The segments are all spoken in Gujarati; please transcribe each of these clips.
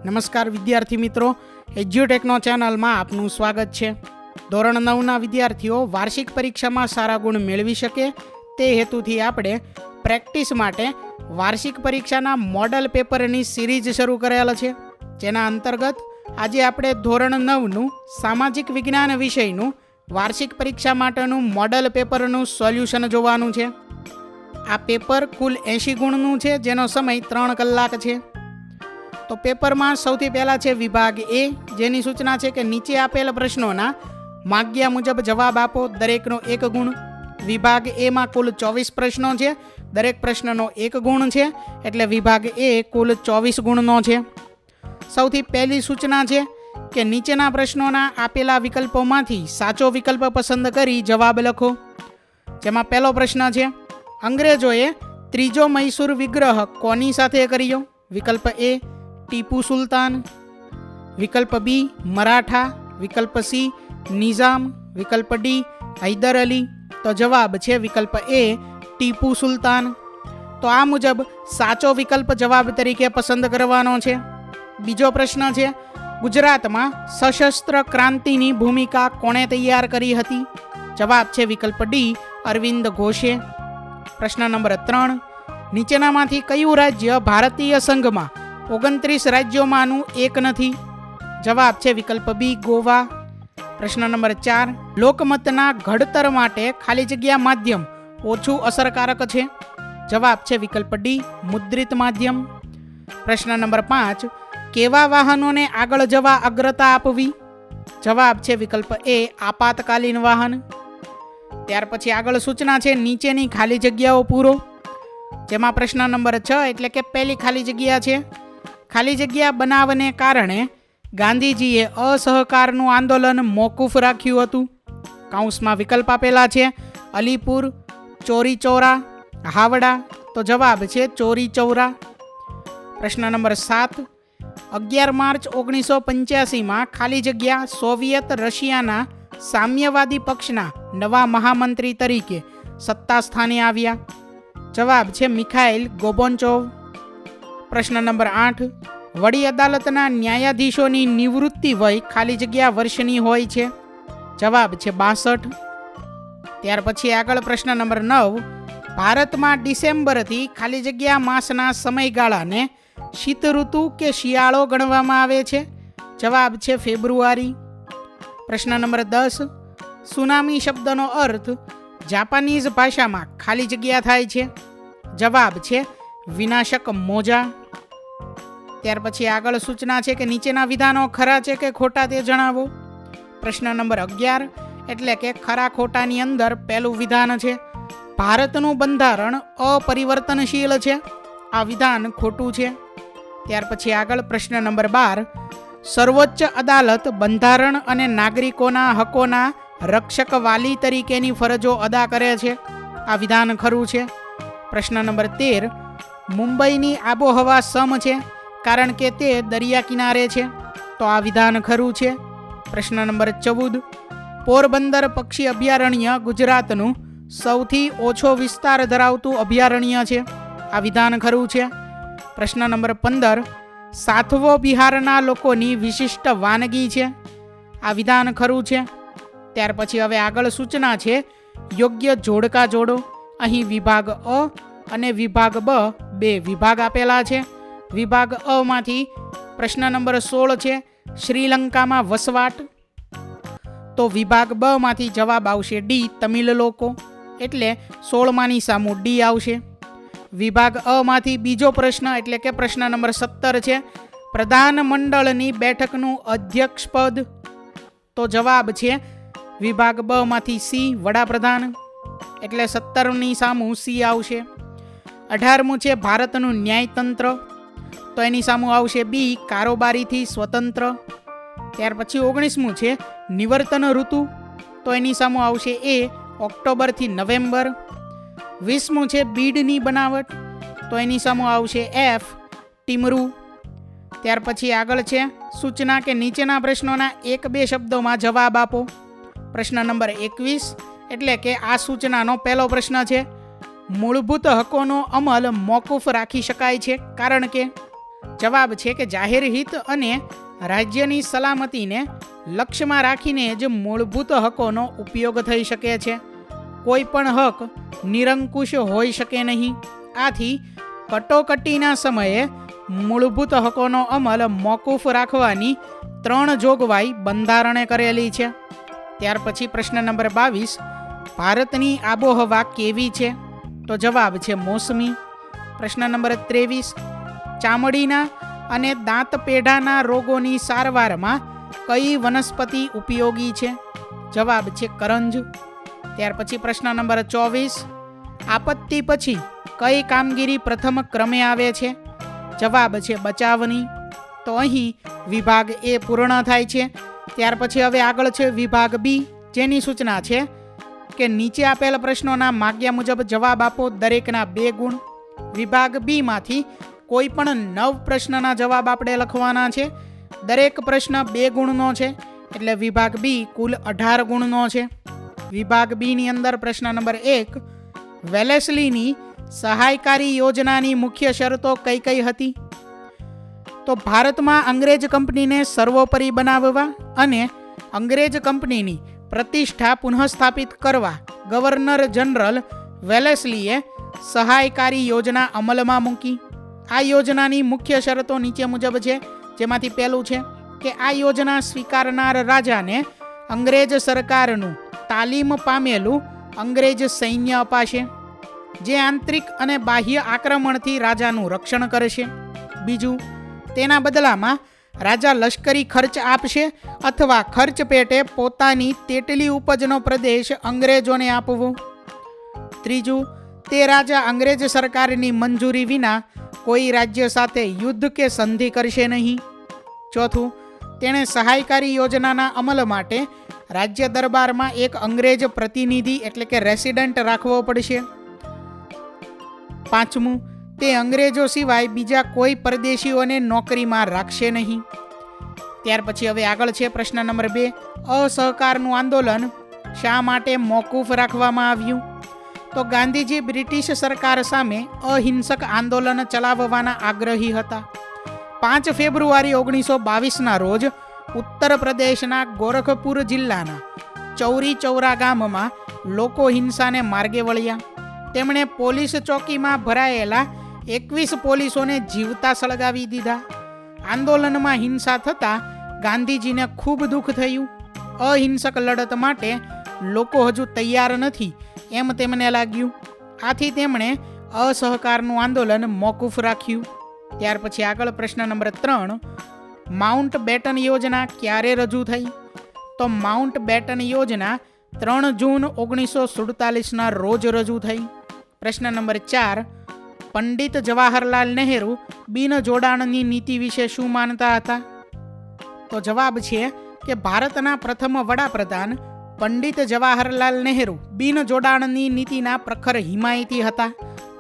નમસ્કાર વિદ્યાર્થી મિત્રો, એજ્યુટેકનો ચેનલમાં આપનું સ્વાગત છે. ધોરણ 9ના વિદ્યાર્થીઓ વાર્ષિક પરીક્ષામાં સારા ગુણ મેળવી શકે તે હેતુથી આપણે પ્રેક્ટિસ માટે વાર્ષિક પરીક્ષાના મોડલ પેપરની સિરીઝ શરૂ કરેલ છે. જેના અંતર્ગત આજે આપણે ધોરણ 9નું સામાજિક વિજ્ઞાન વિષયનું વાર્ષિક પરીક્ષા માટેનું મોડલ પેપરનું સોલ્યુશન જોવાનું છે. આ પેપર કુલ 80 ગુણનું છે, જેનો સમય 3 કલાક છે. તો પેપરમાં સૌથી પહેલાં છે વિભાગ એ, જેની સૂચના છે કે નીચે આપેલ પ્રશ્નોના માગ્યા મુજબ જવાબ આપો, દરેકનો 1 ગુણ. વિભાગ એમાં કુલ 24 પ્રશ્નો છે, દરેક પ્રશ્નનો 1 ગુણ છે, એટલે વિભાગ એ કુલ 24 ગુણનો છે. સૌથી પહેલી સૂચના છે કે નીચેના પ્રશ્નોના આપેલા વિકલ્પોમાંથી સાચો વિકલ્પ પસંદ કરી જવાબ લખો. જેમાં પહેલો પ્રશ્ન છે, અંગ્રેજોએ ત્રીજો મૈસૂર વિગ્રહ કોની સાથે કર્યો? વિકલ્પ એ ટીપુ સુલતાન, વિકલ્પ બી મરાઠા, વિકલ્પ સી નિઝામ, વિકલ્પ ડી હૈદર અલી. તો જવાબ છે વિકલ્પ એ ટીપુ સુલતાન. તો આ મુજબ સાચો વિકલ્પ જવાબ તરીકે પસંદ કરવાનો છે. બીજો પ્રશ્ન છે, ગુજરાતમાં સશસ્ત્ર ક્રાંતિની ભૂમિકા કોણે તૈયાર કરી હતી? જવાબ છે વિકલ્પ ડી અરવિંદ ઘોષે. પ્રશ્ન નંબર 3, નીચેનામાંથી કયું રાજ્ય ભારતીય સંઘમાં 29 રાજ્યોમાંનું એક નથી? જવાબ છે વિકલ્પ બી ગોવા. પ્રશ્ન નંબર 4, લોકમતના ઘડતર માટે ખાલી જગ્યા માધ્યમ ઓછું અસરકારક છે? જવાબ છે વિકલ્પ ડી મુદ્રિત માધ્યમ. પ્રશ્ન નંબર 5, કેવા વાહનોને આગળ જવા અગ્રતા આપવી? જવાબ છે વિકલ્પ એ આપાતકાલીન વાહન. ત્યાર પછી આગળ સૂચના છે નીચેની ખાલી જગ્યાઓ પૂરો. જેમાં પ્રશ્ન નંબર 6 એટલે કે પહેલી ખાલી જગ્યા છે, ખાલી જગ્યા બનાવને કારણે ગાંધીજીએ અસહકારનું આંદોલન મોકૂફ રાખ્યું હતું. કૌંસમાં વિકલ્પ આપેલા છે અલીપુર, ચોરી ચૌરા, હાવડા. તો જવાબ છે ચોરી ચૌરા. પ્રશ્ન નંબર 7, 11 માર્ચ 1985માં ખાલી જગ્યા સોવિયત રશિયાના સામ્યવાદી પક્ષના નવા મહામંત્રી તરીકે સત્તા સ્થાને આવ્યા? જવાબ છે મિખાઇલ ગોર્બાચોવ. પ્રશ્ન નંબર 8, વડી અદાલતના ન્યાયાધીશોની નિવૃત્તિ વય ખાલી જગ્યા વર્ષની હોય છે? જવાબ છે 62. ત્યાર પછી આગળ પ્રશ્ન નંબર 9, ભારતમાં ડિસેમ્બરથી ખાલી જગ્યા માસના સમયગાળાને શીત ઋતુ કે શિયાળો ગણવામાં આવે છે? જવાબ છે ફેબ્રુઆરી. પ્રશ્ન નંબર 10, સુનામી શબ્દનો અર્થ જાપાનીઝ ભાષામાં ખાલી જગ્યા થાય છે? જવાબ છે વિનાશક મોજા. ત્યાર પછી આગળ સૂચના છે કે નીચેના વિધાનો ખરા છે કે ખોટા તે જણાવો. પ્રશ્ન નંબર 11 એટલે કે ખરા ખોટાની અંદર પહેલું વિધાન છે, ભારતનું બંધારણ અપરિવર્તનશીલ છે. આ વિધાન ખોટું છે. ત્યાર પછી આગળ પ્રશ્ન નંબર 12, સર્વોચ્ચ અદાલત બંધારણ અને નાગરિકોના હકોના રક્ષક વાલી તરીકેની ફરજો અદા કરે છે. આ વિધાન ખરું છે. પ્રશ્ન નંબર 13, મુંબઈની આબોહવા સમ છે કારણ કે તે દરિયા કિનારે છે. તો આ વિધાન ખરું છે. પ્રશ્ન નંબર 14, પોરબંદર પક્ષી અભયારણ્ય ગુજરાતનું સૌથી ઓછો વિસ્તાર ધરાવતું અભયારણ્ય છે. આ વિધાન ખરું છે. પ્રશ્ન નંબર 15, સાથવો બિહારના લોકોની વિશિષ્ટ વાનગી છે. આ વિધાન ખરું છે. ત્યાર પછી હવે આગળ સૂચના છે યોગ્ય જોડકા જોડો. અહીં વિભાગ અ અને વિભાગ બ બે વિભાગ આપેલા છે. વિભાગ અ માંથી પ્રશ્ન નંબર 16 છે શ્રીલંકામાં વસવાટ. તો વિભાગ બ માંથી જવાબ આવશે ડી તમિલ લોકો, એટલે 16માની સામું ડી આવશે. વિભાગ અ માંથી બીજો પ્રશ્ન એટલે કે પ્રશ્ન નંબર 17 છે પ્રધાનમંડળની બેઠકનું અધ્યક્ષપદ. તો જવાબ છે વિભાગ બ માંથી સી વડાપ્રધાન, એટલે 17ની સામું સી આવશે. 18મું છે ભારતનું ન્યાયતંત્ર. તો એની સામું આવશે બી કારોબારીથી સ્વતંત્ર. ત્યાર પછી 19મું છે નિવર્તન ઋતુ. તો એની સામું આવશે એ ઓક્ટોબરથી નવેમ્બર. 20મું છે બીડની બનાવટ. તો એની સામું આવશે એફ ટીમરૂ. ત્યાર પછી આગળ છે સૂચના કે નીચેના પ્રશ્નોના 1-2 શબ્દોમાં જવાબ આપો. પ્રશ્ન નંબર 21 એટલે કે આ સૂચનાનો પહેલો પ્રશ્ન છે મૂળભૂત હકોનો અમલ મોકૂફ રાખી શકાય છે કારણ કે? જવાબ છે કે જાહેર હિત અને રાજ્યની સલામતીને લક્ષ્યમાં રાખીને જ મૂળભૂત હકોનો ઉપયોગ થઈ શકે છે. કોઈ પણ હક નિરંકુશ હોઈ શકે નહીં. આથી કટોકટીના સમયે મૂળભૂત હકોનો અમલ મોકૂફ રાખવાની 3 જોગવાઈ બંધારણે કરેલી છે. ત્યાર પછી પ્રશ્ન નંબર 22, ભારતની આબોહવા કેવી છે? તો જવાબ છે મોસમી. પ્રશ્ન નંબર 23, ચામડીના અને દાંત પેઢાના રોગોની સારવારમાં કઈ વનસ્પતિ ઉપયોગી છે? જવાબ છે કરંજ. ત્યાર પછી પ્રશ્ન નંબર 24, આપત્તિ પછી કઈ કામગીરી પ્રથમ ક્રમે આવે છે? જવાબ છે બચાવની. તો અહીં વિભાગ એ પૂર્ણ થાય છે. ત્યાર પછી હવે આગળ છે વિભાગ બી, જેની સૂચના છે કે નીચે આપેલ પ્રશ્નોના માગ્યા મુજબ જવાબ આપો, દરેકના 2 ગુણ. વિભાગ બી માંથી કોઈ પણ 9 પ્રશ્નના જવાબ આપણે લખવાના છે. દરેક પ્રશ્ન 2 ગુણનો છે, એટલે વિભાગ બી કુલ 18 ગુણનો છે. વિભાગ બી ની અંદર પ્રશ્ન નંબર 1, વેલેસ્લીની સહાયકારી યોજનાની મુખ્ય શરતો કઈ કઈ હતી? તો ભારતમાં અંગ્રેજ કંપનીને સર્વોપરી બનાવવા અને અંગ્રેજ કંપનીની પ્રતિષ્ઠા પુનઃસ્થાપિત કરવા ગવર્નર જનરલ વેલેસ્લીએ સહાયકારી યોજના અમલમાં મૂકી. આ યોજનાની મુખ્ય શરતો નીચે મુજબ છે, જેમાંથી પહેલું છે કે આ યોજના સ્વીકારનાર રાજાને અંગ્રેજ સરકારનું તાલીમ પામેલું અંગ્રેજ સૈન્ય અપાશે, જે આંતરિક અને બાહ્ય આક્રમણથી રાજાનું રક્ષણ કરશે. બીજું, તેના બદલામાં રાજા લશ્કરી ખર્ચ આપશે અથવા ખર્ચ પેટે પોતાની તેટલી ઉપજનો પ્રદેશ અંગ્રેજોને આપવો. ત્રીજું, તે રાજા અંગ્રેજ સરકારની મંજૂરી વિના કોઈ રાજ્ય સાથે યુદ્ધ કે સંધિ કરશે નહીં. ચોથું, તેણે સહાયકારી યોજનાના અમલ માટે રાજ્ય દરબારમાં એક અંગ્રેજ પ્રતિનિધિ એટલે કે રેસિડન્ટ રાખવો પડશે. પાંચમું, તે અંગ્રેજો સિવાય બીજા કોઈ પરદેશીઓને નોકરીમાં રાખશે નહીં. ત્યાર પછી હવે આગળ છે પ્રશ્ન નંબર 2, અસહકારનું આંદોલન શા માટે મોકૂફ રાખવામાં આવ્યું? તો ગાંધીજી બ્રિટિશ સરકાર સામે અહિંસક આંદોલન ચલાવવાના આગ્રહી હતા. 5 ફેબ્રુઆરી 1922ના રોજ ઉત્તર પ્રદેશના ગોરખપુર જિલ્લાના ચૌરી ચૌરા ગામમાં લોકો હિંસાને માર્ગે વળ્યા. તેમણે પોલીસ ચોકીમાં ભરાયેલા 21 પોલીસોને જીવતા સળગાવી દીધા. આંદોલનમાં હિંસા થતાં ગાંધીજીને ખૂબ દુઃખ થયું. અહિંસક લડત માટે લોકો હજુ તૈયાર નથી એમ તેમને લાગ્યું. આથી તેમણે અસહકારનું આંદોલન મોકૂફ રાખ્યું. ત્યાર પછી આગળ પ્રશ્ન નંબર 3, માઉન્ટ બેટન યોજના ક્યારે રજૂ થઈ? તો માઉન્ટ બેટન યોજના 3 જૂન 1947ના રોજ રજૂ થઈ. પ્રશ્ન નંબર 4, પંડિત જવાહરલાલ નહેરુ બિન જોડાણની નીતિ વિશે શું માનતા હતા? તો જવાબ છે કે ભારતના પ્રથમ વડાપ્રધાન પંડિત જવાહરલાલ નહેરુ બિન જોડાણની નીતિના પ્રખર હિમાયતી હતા.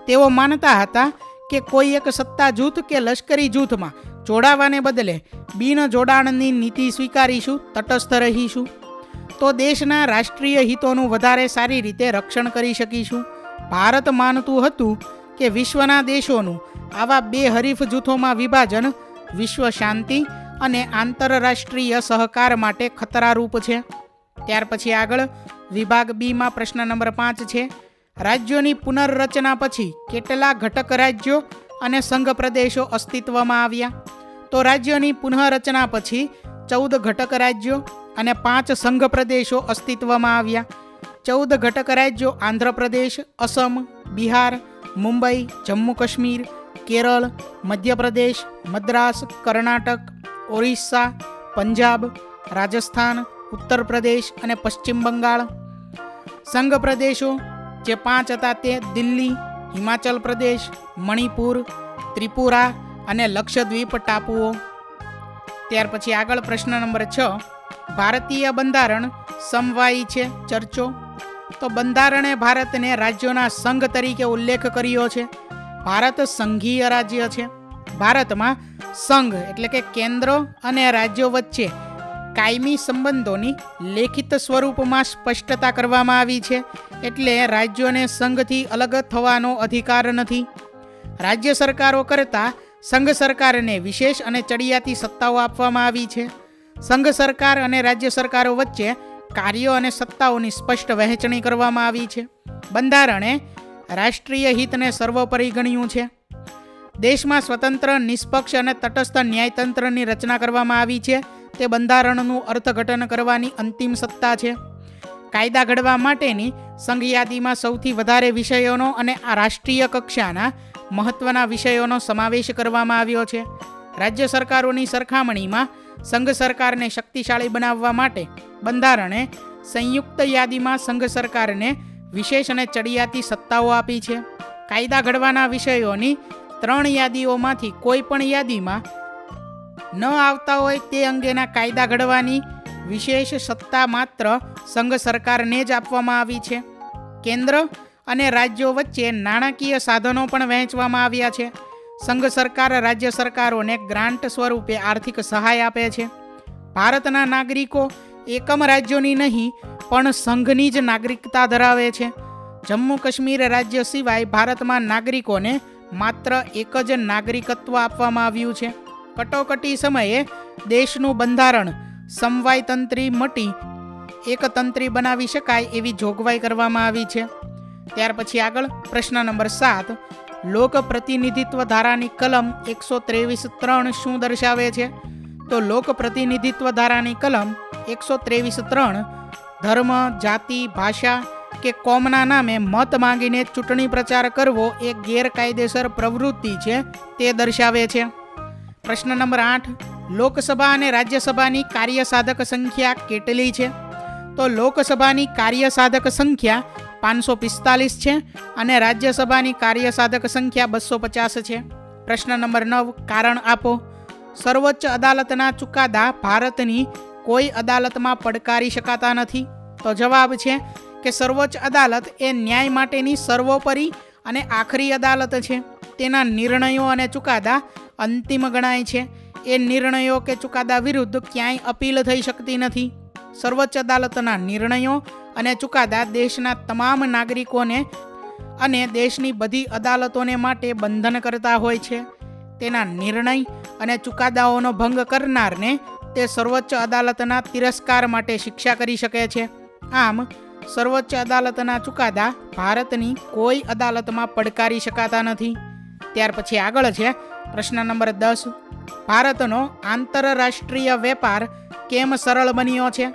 તેઓ માનતા હતા કે કોઈ એક સત્તા જૂથ કે લશ્કરી જૂથમાં જોડાવાને બદલે બિન જોડાણની નીતિ સ્વીકારીશું, તટસ્થ રહીશું તો દેશના રાષ્ટ્રીય હિતોનું વધારે સારી રીતે રક્ષણ કરી શકીશું. ભારત માનતું હતું કે વિશ્વના દેશોનું આવા 2 હરીફ જૂથોમાં વિભાજન વિશ્વ શાંતિ અને આંતરરાષ્ટ્રીય સહકાર માટે ખતરારૂપ છે. ત્યાર પછી આગળ વિભાગ બીમાં પ્રશ્ન નંબર 5 છે, રાજ્યોની પુનર્રચના પછી કેટલા ઘટક રાજ્યો અને સંઘ પ્રદેશો અસ્તિત્વમાં આવ્યા? તો રાજ્યોની પુનઃરચના પછી 14 ઘટક રાજ્યો અને 5 સંઘ પ્રદેશો અસ્તિત્વમાં આવ્યા. 14 ઘટક રાજ્યો આંધ્રપ્રદેશ, અસમ, બિહાર, મુંબઈ, જમ્મુ કાશ્મીર, કેરળ, મધ્યપ્રદેશ, મદ્રાસ, કર્ણાટક, ઓરિસ્સા, પંજાબ, રાજસ્થાન, ઉત્તર પ્રદેશ અને પશ્ચિમ બંગાળ. સંઘ પ્રદેશો જે 5 હતા તે દિલ્હી, હિમાચલ પ્રદેશ, મણિપુર, ત્રિપુરા અને લક્ષદ્વીપ ટાપુઓ. ત્યાર પછી આગળ પ્રશ્ન નંબર 6, ભારતીય બંધારણ સમવાયી છે, ચર્ચો. તો બંધારણે ભારતને રાજ્યોના સંઘ તરીકે ઉલ્લેખ કર્યો છે. ભારત સંઘીય રાજ્ય છે. ભારતમાં સંઘ એટલે કે કેન્દ્ર અને રાજ્યો વચ્ચે કાયમી સંબંધોની લેખિત સ્વરૂપમાં સ્પષ્ટતા કરવામાં આવી છે. એટલે રાજ્યોને સંઘથી અલગ થવાનો અધિકાર નથી. રાજ્ય સરકારો કરતાં સંઘ સરકારને વિશેષ અને ચડિયાતી સત્તાઓ આપવામાં આવી છે. સંઘ સરકાર અને રાજ્ય સરકારો વચ્ચે કાર્યો અને સત્તાઓની સ્પષ્ટ વહેંચણી કરવામાં આવી છે. બંધારણે રાષ્ટ્રીય હિતને સર્વોપરી ગણ્યું છે. દેશમાં સ્વતંત્ર, નિષ્પક્ષ અને તટસ્થ ન્યાયતંત્રની રચના કરવામાં આવી છે. તે બંધારણનું અર્થઘટન કરવાની અંતિમ સત્તા છે. કાયદા ઘડવા માટેની સંઘ યાદીમાં સૌથી વધારે વિષયોનો અને આ રાષ્ટ્રીય કક્ષાના મહત્વના વિષયોનો સમાવેશ કરવામાં આવ્યો છે. રાજ્ય સરકારોની સરખામણીમાં સંઘ સરકારને શક્તિશાળી બનાવવા માટે બંધારણે સંયુક્ત યાદીમાં સંઘ સરકારને વિશેષ અને ચડિયાતી સત્તાઓ આપી છે. કાયદા ઘડવાના વિષયોની 3 યાદીઓમાંથી કોઈ પણ યાદીમાં ન આવતા હોય તે અંગેના કાયદા ઘડવાની વિશેષ સત્તા માત્ર સંઘ સરકારને જ આપવામાં આવી છે. કેન્દ્ર અને રાજ્યો વચ્ચે નાણાકીય સાધનો પણ વહેંચવામાં આવ્યા છે. સંઘ સરકાર રાજ્ય સરકારોને ગ્રાન્ટ સ્વરૂપે આર્થિક સહાય આપે છે. ભારતના નાગરિકો એકમ રાજ્યોની નહીં પણ સંઘની જ નાગરિકતા ધરાવે છે. જમ્મુ કાશ્મીર રાજ્ય સિવાય ભારતમાં નાગરિકોને માત્ર એક જ નાગરિકત્વ આપવામાં આવ્યું છે. કટોકટી સમયે દેશનું બંધારણ સમવાયતંત્રી મટી એકતંત્રી બનાવી શકાય એવી જોગવાઈ કરવામાં આવી છે. ત્યાર પછી આગળ પ્રશ્ન નંબર 7. લોક પ્રતિનિધિત્વ ધારાની કલમ 123(3) શું દર્શાવે છે? તો લોક પ્રતિનિધિત્વ ધારાની કલમ 123(3) ધર્મ, જાતિ, ભાષા કે કોમના નામે મત માંગીને ચૂંટણી પ્રચાર કરવો એ ગેરકાયદેસર પ્રવૃત્તિ છે તે દર્શાવે છે. પ્રશ્ન નંબર 8. લોકસભા અને રાજ્યસભાની કાર્યસાધક સંખ્યા કેટલી છે? તો લોકસભાની કાર્યસાધક સંખ્યા 545 છે અને રાજ્યસભાની કાર્યસાધક સંખ્યા 250 છે. પ્રશ્ન નંબર 9. કારણ આપો. સર્વોચ્ચ અદાલતના ચુકાદા ભારતની કોઈ અદાલતમાં પડકારી શકાતા નથી. તો જવાબ છે કે સર્વોચ્ચ અદાલત એ ન્યાય માટેની સર્વોપરી અને આખરી અદાલત છે. તેના નિર્ણયો અને ચુકાદા અંતિમ ગણાય છે. એ નિર્ણયો કે ચુકાદા વિરુદ્ધ ક્યાંય અપીલ થઈ શકતી નથી. સર્વોચ્ચ અદાલતના નિર્ણયો અને ચુકાદા દેશના તમામ નાગરિકોને અને દેશની બધી અદાલતોને માટે બંધન કરતા હોય છે. તેના નિર્ણય અને ચુકાદાઓનો ભંગ કરનારને તે સર્વોચ્ચ અદાલતના તિરસ્કાર માટે શિક્ષા કરી શકે છે. આમ સર્વોચ્ચ અદાલતના ચુકાદા ભારતની કોઈ અદાલતમાં પડકારી શકાતા નથી. ત્યાર પછી આગળ છે પ્રશ્ન નંબર 10. ભારતનો આંતરરાષ્ટ્રીય વેપાર કેમ સરળ બન્યો છે?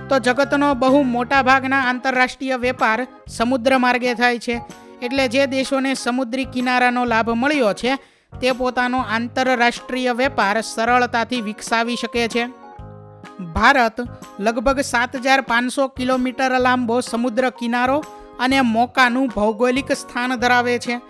તો જગતનો બહુ મોટા ભાગના આંતરરાષ્ટ્રીય વેપાર સમુદ્ર માર્ગે થાય છે. એટલે જે દેશોને સમુદ્રી કિનારાનો લાભ મળ્યો છે તે પોતાનો આંતરરાષ્ટ્રીય વેપાર સરળતાથી વિકસાવી શકે છે. ભારત લગભગ 7,500 કિલોમીટર લાંબો સમુદ્ર કિનારો અને મોકાનું ભૌગોલિક સ્થાન ધરાવે છે.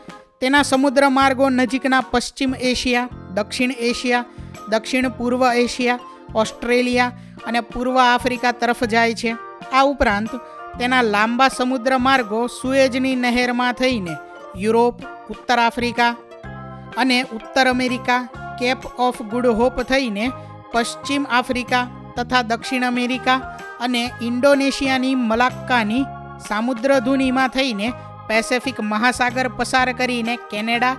તેના સમુદ્ર માર્ગો નજીકના પશ્ચિમ એશિયા, દક્ષિણ એશિયા, દક્ષિણ પૂર્વ એશિયા, ઓસ્ટ્રેલિયા અને પૂર્વ આફ્રિકા તરફ જાય છે. આ ઉપરાંત તેના લાંબા સમુદ્ર માર્ગો સુએઝની નહેરમાં થઈને યુરોપ, ઉત્તર આફ્રિકા અને ઉત્તર America, Cape of Good Hope થઈને પશ્ચિમ આફ્રિકા તથા દક્ષિણ અમેરિકા અને ઇન્ડોનેશિયાની મલાક્કાની સામુદ્રધુનીમાં થઈને પેસેફિક મહાસાગર પસાર કરીને કેનેડા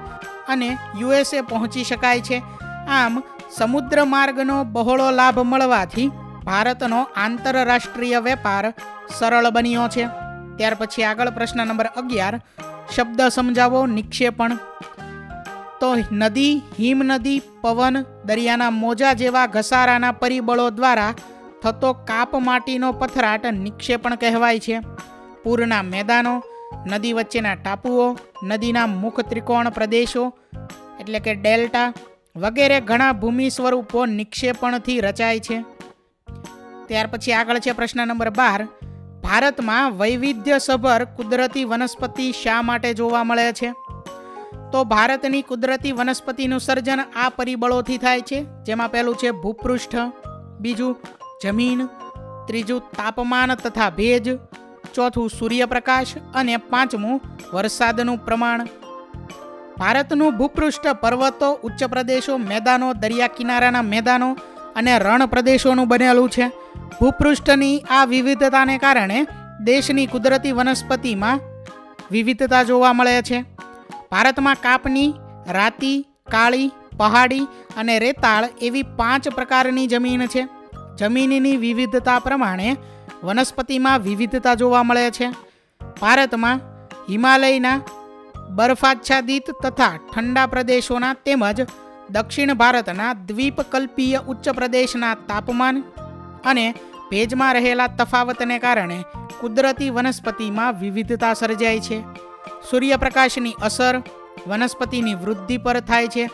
અને USA પહોંચી શકાય છે. આમ સમુદ્ર માર્ગનો બહોળો લાભ મળવાથી ભારતનો આંતરરાષ્ટ્રીય વેપાર સરળ બન્યો છે. ત્યાર પછી આગળ પ્રશ્ન નંબર 11. શબ્દ સમજાવો. નિક્ષેપણ. તો નદી, હિમનદી, પવન, દરિયાના મોજા જેવા ઘસારાના પરિબળો દ્વારા થતો કાપ માટીનો પથરાટ નિક્ષેપણ કહેવાય છે. પૂરના મેદાનો, નદી વચ્ચેના ટાપુઓ, નદીના મુખ ત્રિકોણ પ્રદેશો એટલે કે ડેલ્ટા વગેરે ઘણા ભૂમિ સ્વરૂપો નિક્ષેપણથી રચાય છે. ત્યાર પછી આગળ છે પ્રશ્ન નંબર 12. ભારતમાં વૈવિધ્યસભર કુદરતી વનસ્પતિ શા માટે જોવા મળે છે? તો ભારતની કુદરતી વનસ્પતિનું સર્જન આ પરિબળોથી થાય છે. જેમાં પહેલું છે ભૂપૃષ્ઠ, બીજું જમીન, ત્રીજું તાપમાન તથા ભેજ, ચોથું સૂર્યપ્રકાશ અને પાંચમું વરસાદનું પ્રમાણ. ભારતનું ભૂપૃષ્ઠ પર્વતો, ઉચ્ચ પ્રદેશો, મેદાનો, દરિયા કિનારાના મેદાનો અને રણ પ્રદેશોનું બનેલું છે. ભૂપૃષ્ઠની આ વિવિધતાને કારણે દેશની કુદરતી વનસ્પતિમાં વિવિધતા જોવા મળે છે. ભારતમાં કાપની, રાતી, કાળી, પહાડી અને રેતાળ એવી 5 પ્રકારની જમીન છે. જમીનની વિવિધતા પ્રમાણે વનસ્પતિમાં વિવિધતા જોવા મળે છે. ભારતમાં હિમાલયના બરફાચ્છાદિત તથા ઠંડા પ્રદેશોના તેમજ દક્ષિણ ભારતના દ્વીપકલ્પીય ઉચ્ચ પ્રદેશના તાપમાન અને ભેજમાં રહેલા તફાવતને કારણે કુદરતી વનસ્પતિમાં વિવિધતા સર્જાય છે. સૂર્યપ્રકાશની અસર વનસ્પતિની વૃદ્ધિ પર થાય છે.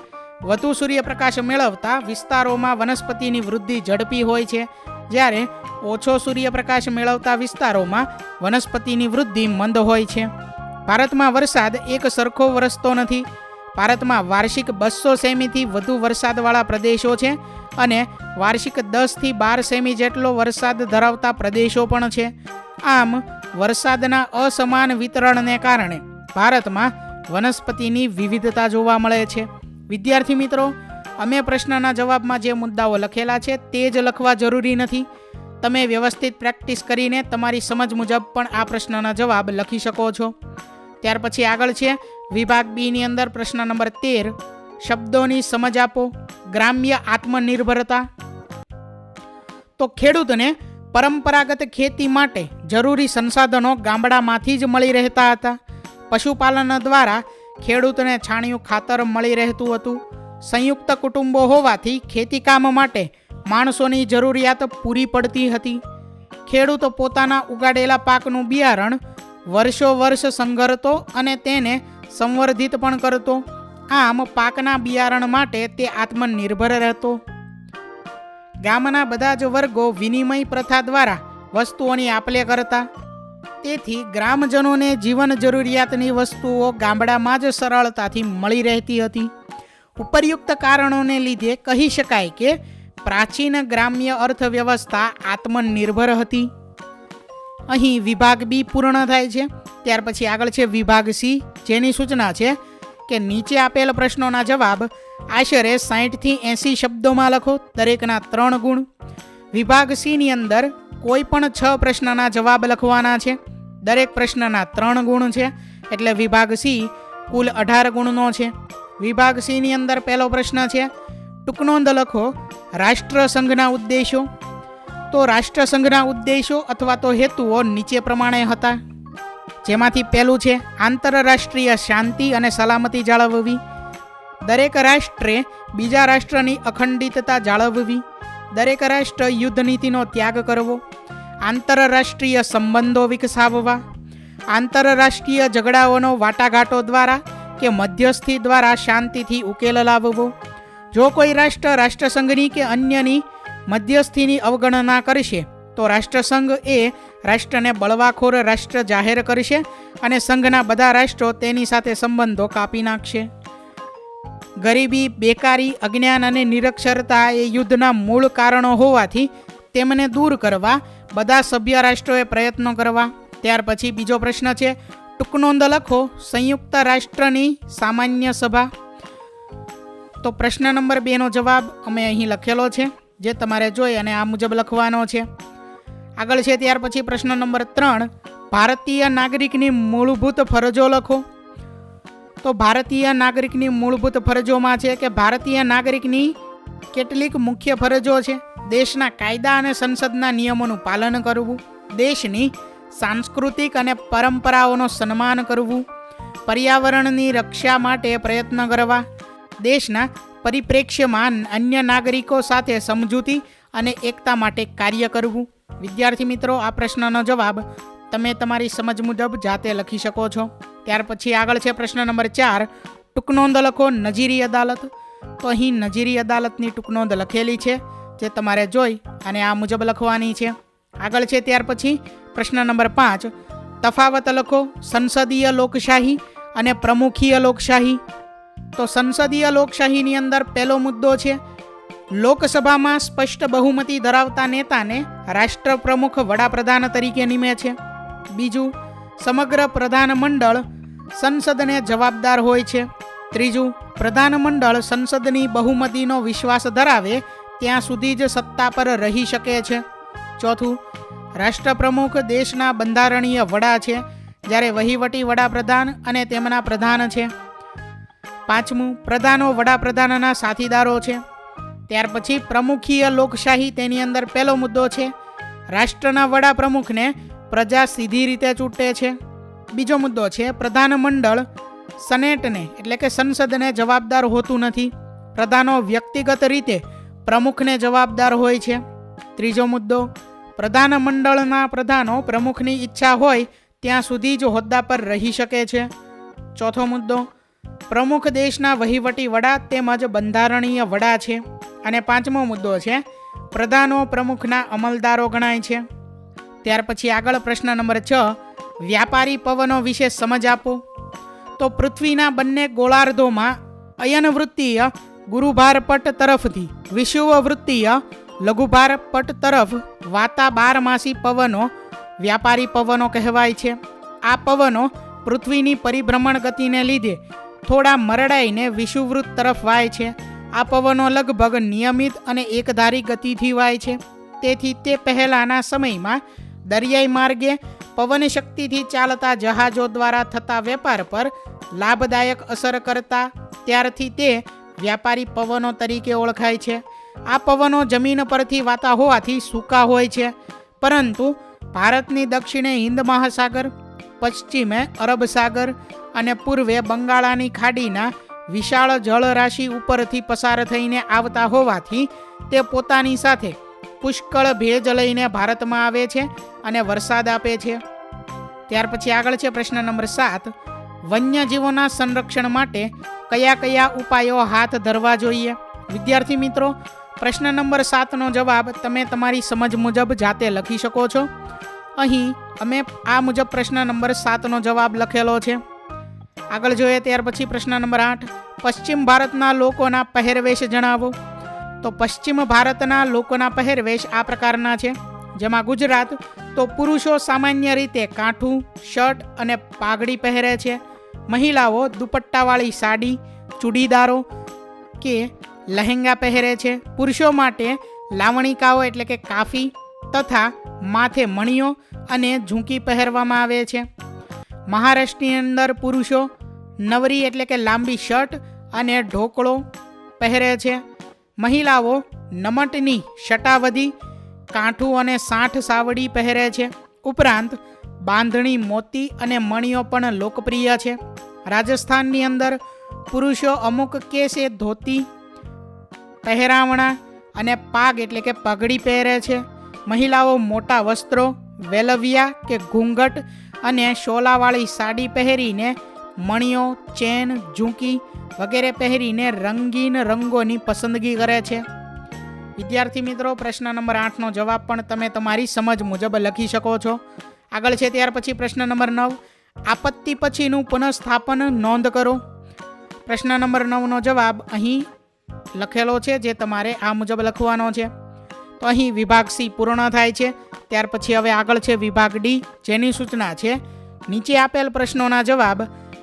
વધુ સૂર્યપ્રકાશ મેળવતા વિસ્તારોમાં વનસ્પતિની વૃદ્ધિ ઝડપી હોય છે, જ્યારે ઓછો સૂર્યપ્રકાશ મેળવતા વિસ્તારોમાં વનસ્પતિની વૃદ્ધિ મંદ હોય છે. ભારતમાં વરસાદ એક સરખો વરસતો નથી. ભારતમાં વાર્ષિક 200 સેમીથી વધુ વરસાદવાળા પ્રદેશો છે અને વાર્ષિક 10 થી 12 સેમી જેટલો વરસાદ ધરાવતા પ્રદેશો પણ છે. આમ વરસાદના અસમાન વિતરણને કારણે ભારતમાં વનસ્પતિની વિવિધતા જોવા મળે છે. વિદ્યાર્થી મિત્રો, અમે પ્રશ્નના જવાબમાં જે મુદ્દાઓ લખેલા છે તે જ લખવા જરૂરી નથી. તમે વ્યવસ્થિત પ્રેક્ટિસ કરીને તમારી સમજ મુજબ પણ આ પ્રશ્નના જવાબ લખી શકો છો. ત્યાર પછી આગળ છે વિભાગ બી ની અંદર પ્રશ્ન નંબર 13, શબ્દોની સમજ આપો. ગ્રામ્ય આત્મનિર્ભરતા. તો ખેડૂતને પરંપરાગત ખેતી માટે જરૂરી સંસાધનો ગામડામાંથી જ મળી રહેતા હતા. પશુપાલન દ્વારા ખેડૂતને છાણિયું ખાતર મળી રહેતું હતું. સંયુક્ત કુટુંબો હોવાથી ખેતીકામ માટે માણસોની જરૂરિયાત પૂરી પડતી હતી. ખેડૂત પોતાના ઉગાડેલા પાકનું બિયારણ વર્ષો વર્ષ સંઘરતો અને તેને સંવર્ધિત પણ કરતો. આમ પાકના બિયારણ માટે તે આત્મનિર્ભર રહેતો. ગામના બધા જ વર્ગો વિનિમય પ્રથા દ્વારા વસ્તુઓની આપ-લે કરતા. તેથી ગ્રામજનોને જીવન જરૂરિયાતની વસ્તુઓ ગામડામાં જ સરળતાથી મળી રહેતી હતી. ઉપરયુક્ત કારણોને લીધે કહી શકાય કે પ્રાચીન ગ્રામ્ય અર્થવ્યવસ્થા આત્મનિર્ભર હતી. અહીં વિભાગ બી પૂર્ણ થાય છે. ત્યાર પછી આગળ છે વિભાગ સી, જેની સૂચના છે કે નીચે આપેલ પ્રશ્નોના જવાબ આશરે 60 થી 80 શબ્દોમાં લખો. દરેકના 3 ગુણ. વિભાગ સી ની અંદર કોઈ પણ 6 પ્રશ્નના જવાબ લખવાના છે. દરેક પ્રશ્નના 3 ગુણ છે, એટલે વિભાગ સી કુલ 18 ગુણનો છે. વિભાગ સી ની અંદર પહેલો પ્રશ્ન છે, ટૂંકનોંધ લખો રાષ્ટ્રસંઘના ઉદ્દેશો. તો રાષ્ટ્રસંઘના ઉદ્દેશો અથવા તો હેતુઓ નીચે પ્રમાણે હતા, જેમાંથી પહેલું છે આંતરરાષ્ટ્રીય શાંતિ અને સલામતી જાળવવી. દરેક રાષ્ટ્રે બીજા રાષ્ટ્રની અખંડિતતા જાળવવી. દરેક રાષ્ટ્ર યુદ્ધ નીતિનો ત્યાગ કરવો. આંતરરાષ્ટ્રીય સંબંધો વિકસાવવા. આંતરરાષ્ટ્રીય ઝઘડાઓનો વાટાઘાટો દ્વારા કે મધ્યસ્થી દ્વારા શાંતિથી ઉકેલ લાવવો. જો કોઈ રાષ્ટ્ર રાષ્ટ્રસંઘની કે અન્યની મધ્યસ્થીની અવગણના કરશે તો રાષ્ટ્રસંઘ એ રાષ્ટ્રને બળવાખોર રાષ્ટ્ર જાહેર કરશે અને સંઘના બધા રાષ્ટ્રો તેની સાથે સંબંધો કાપી નાખશે. ગરીબી, બેકારી, અજ્ઞાન અને નિરક્ષરતા એ યુદ્ધના મૂળ કારણો હોવાથી તેમને દૂર કરવા બધા સભ્ય રાષ્ટ્રોએ પ્રયત્નો કરવા. ત્યાર પછી બીજો પ્રશ્ન છે, ટૂંકનોંધ લખો સંયુક્ત રાષ્ટ્રની સામાન્ય સભા. તો પ્રશ્ન નંબર 2 નો જવાબ અમે અહીં લખેલો છે, જે તમારે જોઈ અને આ મુજબ લખવાનો છે. આગળ છે ત્યાર પછી પ્રશ્ન નંબર 3, ભારતીય નાગરિકની મૂળભૂત ફરજો લખો. તો ભારતીય નાગરિકની મૂળભૂત ફરજોમાં છે કે ભારતીય નાગરિકની કેટલીક મુખ્ય ફરજો છે. દેશના કાયદા અને સંસદના નિયમોનું પાલન કરવું. દેશની સાંસ્કૃતિક અને પરંપરાઓનું સન્માન કરવું. પર્યાવરણની રક્ષા માટે પ્રયત્ન કરવા. દેશના પરિપ્રેક્ષ્યમાં અન્ય નાગરિકો સાથે સમજૂતી અને એકતા માટે કાર્ય કરવું. વિદ્યાર્થી મિત્રો, આ પ્રશ્નનો જવાબ તમે તમારી સમજ મુજબ જાતે લખી શકો છો. ત્યાર પછી આગળ છે પ્રશ્ન નંબર 4, ટૂંકનોંધ લખો નજીરી અદાલત. તો અહીં નજીરી અદાલતની ટૂંકનોંધ લખેલી છે, જે તમારે જોઈ અને આ મુજબ લખવાની છે. આગળ છે ત્યાર પછી પ્રશ્ન નંબર 5, તફાવત લખો સંસદીય લોકશાહી અને પ્રમુખીય લોકશાહી. તો સંસદીય લોકશાહીની અંદર પહેલો મુદ્દો છે લોકસભામાં સ્પષ્ટ બહુમતી ધરાવતા નેતાને રાષ્ટ્ર પ્રમુખ વડાપ્રધાન તરીકે નિમે છે. બીજું, સમગ્ર પ્રધાનમંડળ સંસદને જવાબદાર હોય છે. ત્રીજું, પ્રધાનમંડળ સંસદની બહુમતીનો વિશ્વાસ ધરાવે ત્યાં સુધી જ સત્તા પર રહી શકે છે. ચોથું, રાષ્ટ્રપ્રમુખ દેશના બંધારણીય વડા છે, જ્યારે વહીવટી વડાપ્રધાન અને તેમના પ્રધાન છે. પાંચમું, પ્રધાનો વડાપ્રધાનના સાથીદારો છે. ત્યાર પછી પ્રમુખીય લોકશાહી, તેની અંદર પહેલો મુદ્દો છે રાષ્ટ્રના વડા પ્રમુખને પ્રજા સીધી રીતે ચૂંટે છે. બીજો મુદ્દો છે પ્રધાનમંડળ સનેટને એટલે કે સંસદને જવાબદાર હોતું નથી. પ્રધાનો વ્યક્તિગત રીતે પ્રમુખને જવાબદાર હોય છે. ત્રીજો મુદ્દો, પ્રધાનમંડળના પ્રધાનો પ્રમુખની ઈચ્છા હોય ત્યાં સુધી જ હોદ્દા પર રહી શકે છે. ચોથો મુદ્દો, પ્રમુખ દેશના વહીવટી વડા તેમજ બંધારણીય વડા છે. અને પાંચમો મુદ્દો છે પ્રધાનો પ્રમુખના અમલદારો ગણાય છે. ત્યાર પછી આગળ પ્રશ્ન નંબર 6, વ્યાપારી પવનો વિશે સમજ આપો. તો પૃથ્વીના બંને ગોળાર્ધોમાં અયનવૃત્તીય ગુરુભાર પટ તરફથી વિષુવવૃત્તીય લઘુભાર પટ તરફ વાતા 12માસી પવનો વ્યાપારી પવનો કહેવાય છે. આ પવનો પૃથ્વીની પરિભ્રમણ ગતિને લીધે થોડા મરડાઈને વિષુવવૃત્ત તરફ વાય છે. આ પવનો લગભગ નિયમિત અને એકધારી ગતિથી વાય છે. તેથી તે પહેલાંના સમયમાં દરિયાઈ માર્ગે પવન શક્તિથી ચાલતા જહાજો દ્વારા થતા વેપાર પર લાભદાયક અસર કરતા, ત્યારથી તે વ્યાપારી પવનો તરીકે ઓળખાય છે. આ પવનો જમીન પરથી વાતા હોવાથી સૂકા હોય છે, પરંતુ ભારતની દક્ષિણે હિન્દ મહાસાગર, પશ્ચિમે અરબ સાગર અને પૂર્વે બંગાળાની ખાડીના વિશાળ જળરાશિ ઉપરથી પસાર થઈને આવતા હોવાથી તે પોતાની સાથે પુષ્કળ ભેજ લઈને ભારતમાં આવે છે અને વરસાદ આપે છે. ત્યાર પછી આગળ છે પ્રશ્ન નંબર 7, વન્યજીવોના સંરક્ષણ માટે કયા કયા ઉપાયો હાથ ધરવા જોઈએ. વિદ્યાર્થી મિત્રો, પ્રશ્ન નંબર 7નો જવાબ તમે તમારી સમજ મુજબ જાતે લખી શકો છો. અહીં અમે આ મુજબ પ્રશ્ન નંબર 7નો જવાબ લખેલો છે. આગળ જોઈએ ત્યાર પછી પ્રશ્ન નંબર 8, પશ્ચિમ ભારતના લોકોના પહેરવેશ જણાવો. તો પશ્ચિમ ભારતના લોકોના પહેરવેશ આ પ્રકારના છે, જેમાં ગુજરાત તો પુરુષો સામાન્ય રીતે કાંઠું, શર્ટ અને પાઘડી પહેરે છે. મહિલાઓ દુપટ્ટાવાળી સાડી, ચૂડીદારો કે લહેંગા પહેરે છે. પુરુષો માટે લાવણિકાઓ એટલે કે કાફી તથા માથે મણીઓ અને ઝૂંકી પહેરવામાં આવે છે. મહારાષ્ટ્રની અંદર પુરુષો નવરી એટલે કે લાંબી શર્ટ અને ઢોકળો પહેરે છે. મહિલાઓ નમટની શટાવધી, કાંઠું અને સાંઠ સાવડી પહેરે છે. ઉપરાંત બાંધણી મોતી અને મણીઓ પણ લોકપ્રિય છે. રાજસ્થાનની અંદર પુરુષો અમુક કેસે ધોતી, પહેરાવણા અને પાગ એટલે કે પગડી પહેરે છે. મહિલાઓ મોટા વસ્ત્રો, વેલવિયા કે ઘૂંઘટ અને શોલાવાળી સાડી પહેરીને મણીઓ, ચેન, ઝૂંકી વગેરે પહેરીને રંગીન રંગોની પસંદગી કરે છે. વિદ્યાર્થી મિત્રો, પ્રશ્ન નંબર 8નો જવાબ પણ તમે તમારી સમજ મુજબ લખી શકો છો. આગળ છે ત્યાર પછી પ્રશ્ન નંબર 9, આપત્તિ પછીનું પુનઃસ્થાપન નોંધ કરો. પ્રશ્ન નંબર 9નો જવાબ અહીં લખેલો છે, જે તમારે આ મુજબ લખવાનો છે. તો અહીં વિભાગ C પૂર્ણ થાય છે. ત્યાર પછી હવે આગળ છે વિભાગ D, જેની સૂચના છે નીચે આપેલ પ્રશ્નોના જવાબ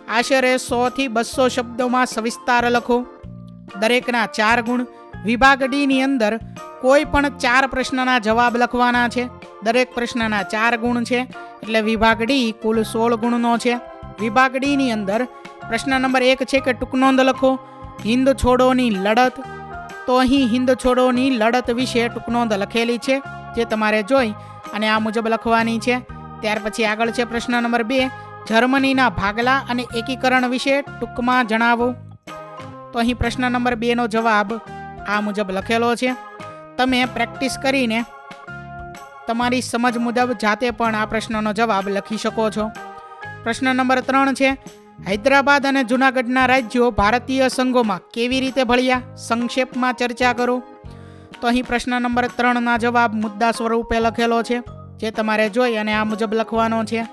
આશરે 100 થી 200 શબ્દોમાં સવિસ્તાર લખો. દરેકના 4 ગુણ. વિભાગ D ની અંદર કોઈ પણ 4 પ્રશ્નના જવાબ લખવાના છે. દરેક પ્રશ્નના 4 ગુણ છે, એટલે વિભાગ D કુલ 16 ગુણનો છે. વિભાગ D ની અંદર પ્રશ્ન નંબર 1 છે કે ટૂંકનોંધ લખો હિન્દ છોડોની લડત. તો અહીં હિન્દ છોડોની લડત વિશે ટૂંકનોંધ લખેલી છે, જે તમારે જોઈ અને આ મુજબ લખવાની છે. ત્યાર પછી આગળ છે પ્રશ્ન નંબર 2, જર્મનીના ભાગલા અને એકીકરણ વિશે ટૂંકમાં જણાવો. તો અહીં પ્રશ્ન નંબર 2નો જવાબ આ મુજબ લખેલો છે. તમે પ્રેક્ટિસ કરીને તમારી સમજ મુજબ જાતે પણ આ પ્રશ્નનો જવાબ લખી શકો છો. પ્રશ્ન નંબર 3 છે, હૈદરાબાદ અને જૂનાગઢના રાજ્યો ભારતીય સંઘોમાં કેવી રીતે ભળ્યા? સંક્ષેપમાં ચર્ચા કરો. તો અહીં પ્રશ્ન નંબર 3ના જવાબ મુદ્દા સ્વરૂપે લખેલો છે, જે તમારે જોઈ અને આ મુજબ લખવાનો છે.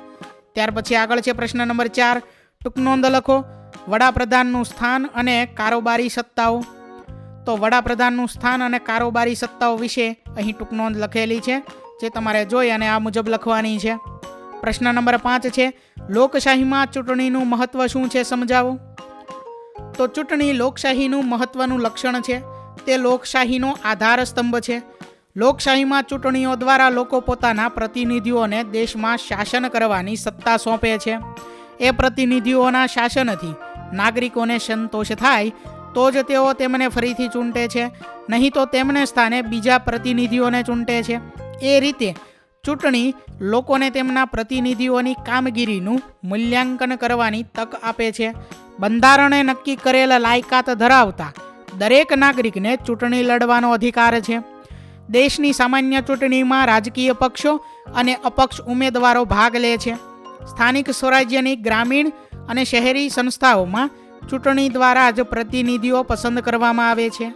ત્યાર પછી આગળ છે પ્રશ્ન નંબર 4, ટૂંકનોંધ લખો વડાપ્રધાનનું સ્થાન અને કારોબારી સત્તાઓ. તો વડાપ્રધાનનું સ્થાન અને કારોબારી સત્તાઓ વિશે અહીં ટૂંકનોંધ લખેલી છે, જે તમારે જોઈ અને આ મુજબ લખવાની છે. પ્રશ્ન નંબર 5 છે, લોકશાહીમાં ચૂંટણીનું મહત્વ શું છે સમજાવો. તો ચૂંટણી લોકશાહીનું મહત્વનું લક્ષણ છે. તે લોકશાહીનો આધાર સ્તંભ છે. લોકશાહીમાં ચૂંટણીઓ દ્વારા લોકો પોતાના પ્રતિનિધિઓને દેશમાં શાસન કરવાની સત્તા સોંપે છે. એ પ્રતિનિધિઓના શાસનથી નાગરિકોને સંતોષ થાય તો જ તેઓ તેમને ફરીથી ચૂંટે છે, નહીં તો તેમને સ્થાને બીજા પ્રતિનિધિઓને ચૂંટે છે. એ રીતે ચૂંટણી લોકોને તેમના પ્રતિનિધિઓની કામગીરીનું મૂલ્યાંકન કરવાની તક આપે છે. બંધારણે નક્કી કરેલ લાયકાત ધરાવતા દરેક નાગરિકને ચૂંટણી લડવાનો અધિકાર છે. દેશની સામાન્ય ચૂંટણીમાં રાજકીય પક્ષો અને અપક્ષ ઉમેદવારો ભાગ લે છે. સ્થાનિક સ્વરાજ્યની ગ્રામીણ અને શહેરી સંસ્થાઓમાં ચૂંટણી દ્વારા જ પ્રતિનિધિઓ પસંદ કરવામાં આવે છે.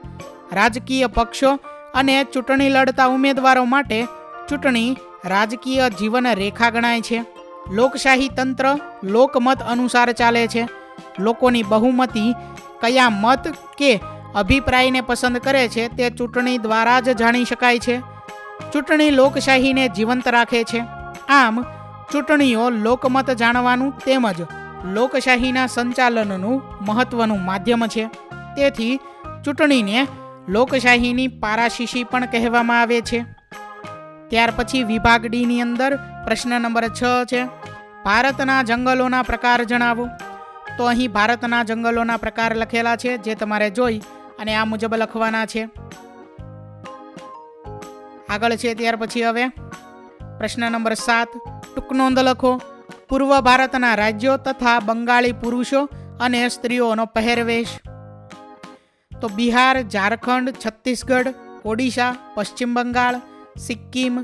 રાજકીય પક્ષો અને ચૂંટણી લડતા ઉમેદવારો માટે ચૂંટણી રાજકીય જીવન રેખા ગણાય છે. લોકશાહી તંત્ર લોકમત અનુસાર ચાલે છે. લોકોની બહુમતી કયા મત કે અભિપ્રાયને પસંદ કરે છે તે ચૂંટણી દ્વારા જ જાણી શકાય છે. ચૂંટણી લોકશાહીને જીવંત રાખે છે. આમ ચૂંટણીઓ લોકમત જાણવાનું તેમજ લોકશાહીના સંચાલનનું મહત્વનું માધ્યમ છે. તેથી ચૂંટણીને લોકશાહીની પારાશીશી પણ કહેવામાં આવે છે. ત્યાર પછી વિભાગ ડીની અંદર પ્રશ્ન નંબર 6 છે, ભારતના જંગલોના પ્રકાર જણાવો. તો અહીં ભારતના જંગલોના પ્રકાર લખેલા છે, જે તમારે જોઈ અને આ મુજબ લખવાના છે. આગળ છે ત્યાર પછી હવે પ્રશ્ન નંબર 7, ટૂંક નોંધ લખો. પૂર્વ ભારતના રાજ્યો તથા બંગાળી પુરુષો અને સ્ત્રીઓનો પહેરવેશ. તો બિહાર, ઝારખંડ, છત્તીસગઢ, ઓડિશા, પશ્ચિમ બંગાળ, સિક્કિમ,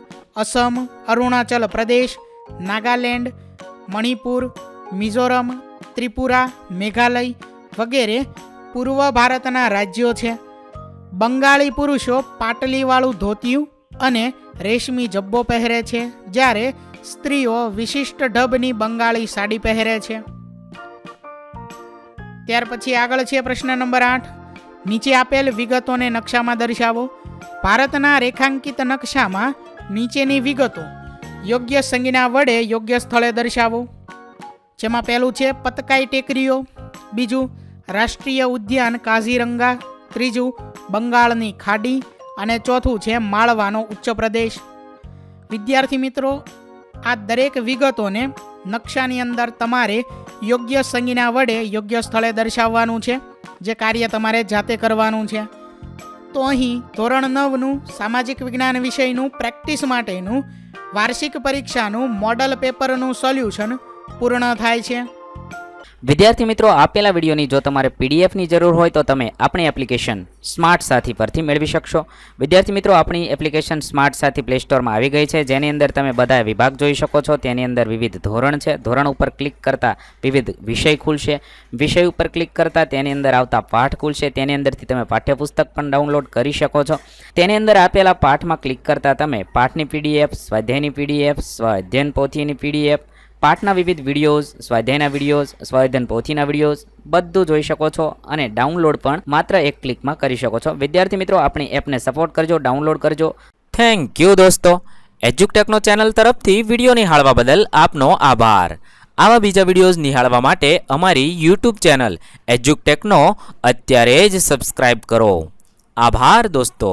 અસમ, અરુણાચલ પ્રદેશ, નાગાલેન્ડ, મણિપુર, મિઝોરમ, ત્રિપુરા, મેઘાલય વગેરે પૂર્વ ભારતના રાજ્યો છે. બંગાળી પુરુષો પાટલીવાળું ધોતિયું અને રેશમી જબ્બો પહેરે છે, જ્યારે સ્ત્રીઓ વિશિષ્ટ ઢબની બંગાળી સાડી પહેરે છે. ત્યાર પછી આગળ છે પ્રશ્ન નંબર 8, નીચે આપેલ વિગતોને નકશામાં દર્શાવો. ભારતના રેખાંકિત નકશામાં નીચેની વિગતો યોગ્ય સંજ્ઞા વડે યોગ્ય સ્થળે દર્શાવો. જેમાં પહેલું છે પતકાઈ ટેકરીઓ, બીજું રાષ્ટ્રીય ઉદ્યાન કાઝીરંગા, ત્રીજું બંગાળની ખાડી અને ચોથું છે માળવાનો ઉચ્ચ પ્રદેશ. વિદ્યાર્થી મિત્રો, આ દરેક વિગતોને નકશાની અંદર તમારે યોગ્ય સંજ્ઞા વડે યોગ્ય સ્થળે દર્શાવવાનું છે, જે કાર્ય તમારે જાતે કરવાનું છે. તો અહીં ધોરણ 9નું સામાજિક વિજ્ઞાન વિષયનું પ્રેક્ટિસ માટેનું વાર્ષિક પરીક્ષાનું મોડલ પેપરનું સોલ્યુશન પૂર્ણ થાય છે. વિદ્યાર્થી મિત્રો, આપેલા વિડીયોની જો તમારે પીડીએફની જરૂર હોય તો તમે આપણી એપ્લિકેશન સ્માર્ટ સાથી પરથી મેળવી શકશો. વિદ્યાર્થી મિત્રો, આપણી એપ્લિકેશન સ્માર્ટ સાથી પ્લે સ્ટોરમાં આવી ગઈ છે, જેની અંદર તમે બધા વિભાગ જોઈ શકો છો. તેની અંદર વિવિધ ધોરણ છે. ધોરણ ઉપર ક્લિક કરતાં વિવિધ વિષય ખુલશે. વિષય ઉપર ક્લિક કરતાં તેની અંદર આવતા પાઠ ખુલશે. તેની અંદરથી તમે પાઠ્યપુસ્તક પણ ડાઉનલોડ કરી શકો છો. તેની અંદર આપેલા પાઠમાં ક્લિક કરતાં તમે પાઠની પીડીએફ, સ્વાધ્યાયની પીડીએફ, સ્વાધ્યાયન પોથીની પીડીએફ, પાઠના વિવિધ વિડીયોઝ, સ્વાધ્યાયના વિડીયોઝ, સ્વાધ્યાયન પોથીના વિડીયોઝ બધું જોઈ શકો છો અને ડાઉનલોડ પણ માત્ર એક ક્લિકમાં કરી શકો છો. વિદ્યાર્થી મિત્રો, આપણી એપને સપોર્ટ કરજો, ડાઉનલોડ કરજો. થેન્ક યુ દોસ્તો. એજ્યુકટેકનો ચેનલ તરફથી વિડીયો નિહાળવા બદલ આપનો આભાર. આવા બીજા વિડીયોઝ નિહાળવા માટે અમારી યુટ્યુબ ચેનલ એજ્યુકટેકનો અત્યારે જ સબસ્ક્રાઇબ કરો. આભાર દોસ્તો.